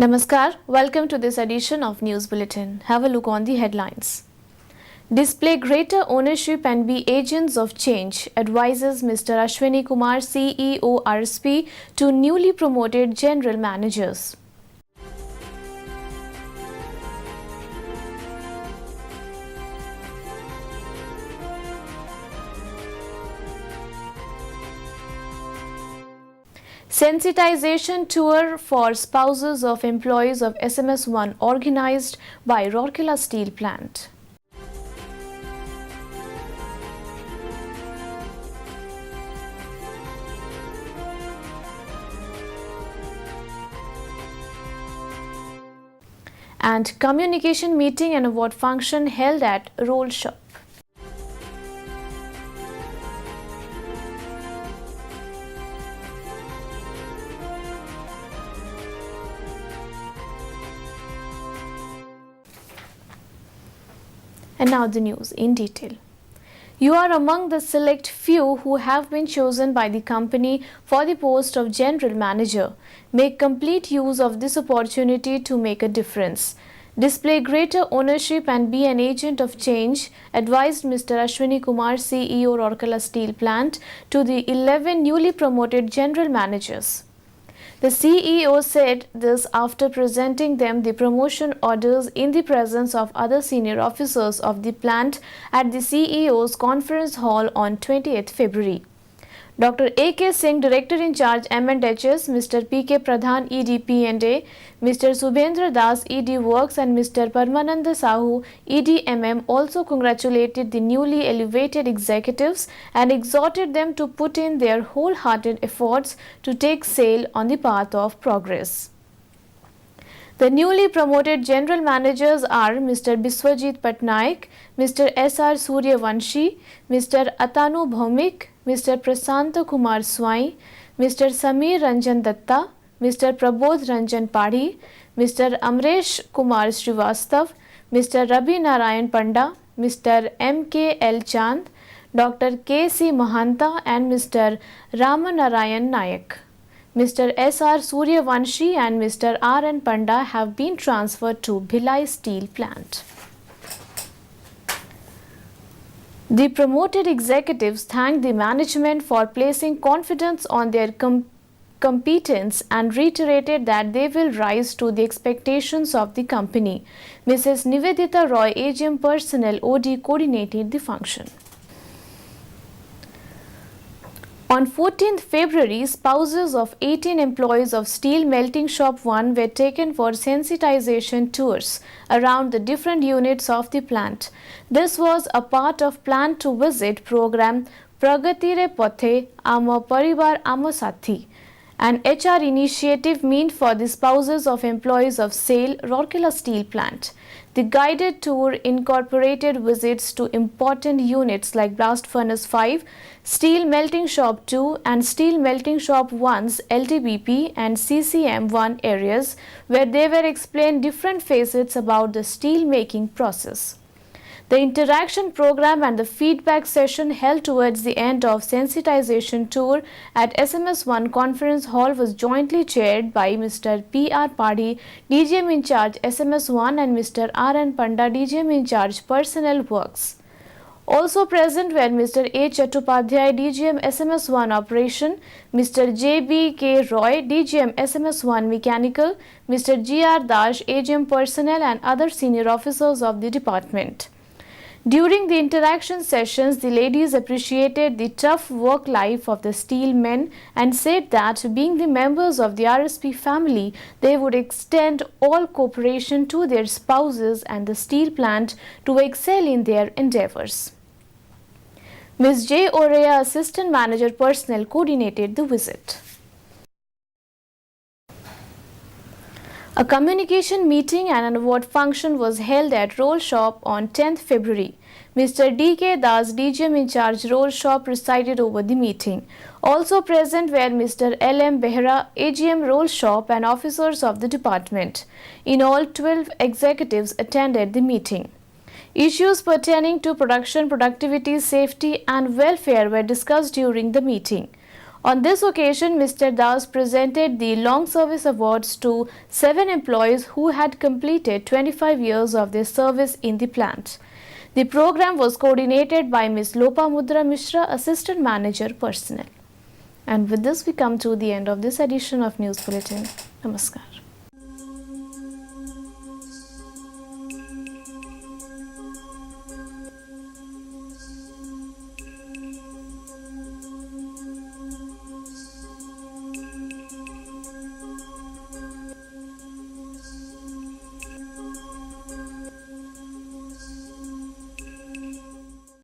Namaskar, welcome to this edition of News Bulletin. Have a look on the headlines. Display greater ownership and be agents of change, advises Mr. Ashwini Kumar, CEO RSP, to newly promoted general managers. Sensitization tour for spouses of employees of SMS1 organized by Rourkela Steel Plant. And communication meeting and award function held at Roll Shop. And now the news in detail. You are among the select few who have been chosen by the company for the post of general manager. Make complete use of this opportunity to make a difference. Display greater ownership and be an agent of change, advised Mr. Ashwini Kumar, CEO Rourkela Steel Plant, to the 11 newly promoted general managers. The CEO said this after presenting them the promotion orders in the presence of other senior officers of the plant at the CEO's conference hall on 28th February. Dr. A.K. Singh, Director in Charge M&HS, Mr. P.K. Pradhan, ED P&A, Mr. Subhendra Das, ED Works, and Mr. Parmananda Sahu, ED MM, also congratulated the newly elevated executives and exhorted them to put in their wholehearted efforts to take SAIL on the path of progress. The newly promoted general managers are Mr. Biswajit Patnaik, Mr. S.R. Suryavanshi, Mr. Atanu Bhaumik, Mr. Prasanta Kumar Swai, Mr. Samir Ranjan Datta, Mr. Prabodh Ranjan Padhi, Mr. Amresh Kumar Srivastav, Mr. Rabi Narayan Panda, Mr. M.K.L. Chand, Dr. K.C. Mahanta, and Mr. Ramanarayan Nayak. Mr. S.R. Suryavanshi and Mr. R.N. Panda have been transferred to Bhilai Steel Plant. The promoted executives thanked the management for placing confidence on their competence and reiterated that they will rise to the expectations of the company. Mrs. Nivedita Roy, AGM Personnel OD, coordinated the function. On 14th February, spouses of 18 employees of Steel Melting Shop 1 were taken for sensitization tours around the different units of the plant. This was a part of Plan to Visit program Pragatire Pathe Ama Paribar Ama Sathi, an HR initiative meant for the spouses of employees of SAIL Rourkela Steel Plant. The guided tour incorporated visits to important units like Blast Furnace 5, Steel Melting Shop 2 and Steel Melting Shop 1's LTBP and CCM1 areas, where they were explained different facets about the steel making process. The interaction program and the feedback session held towards the end of sensitization tour at SMS1 Conference Hall was jointly chaired by Mr. P.R. Padhi, DGM in charge SMS1, and Mr. R.N. Panda, DGM in charge Personnel Works. Also present were Mr. A. Chattopadhyay, DGM SMS1 Operation, Mr. J.B.K. Roy, DGM SMS1 Mechanical, Mr. G.R. Dash, AGM Personnel, and other senior officers of the department. During the interaction sessions, the ladies appreciated the tough work life of the steel men and said that, being the members of the RSP family, they would extend all cooperation to their spouses and the steel plant to excel in their endeavors. Ms. J. Orea, Assistant Manager Personnel, coordinated the visit. A communication meeting and an award function was held at Roll Shop on 10th February. Mr. D.K. Das, DGM in charge Roll Shop, presided over the meeting. Also present were Mr. L.M. Behra, AGM Roll Shop, and officers of the department. In all, 12 executives attended the meeting. Issues pertaining to production, productivity, safety, and welfare were discussed during the meeting. On this occasion, Mr. Das presented the Long Service Awards to 7 employees who had completed 25 years of their service in the plant. The program was coordinated by Ms. Lopamudra Mishra, Assistant Manager Personnel. And with this, we come to the end of this edition of News Bulletin. Namaskar.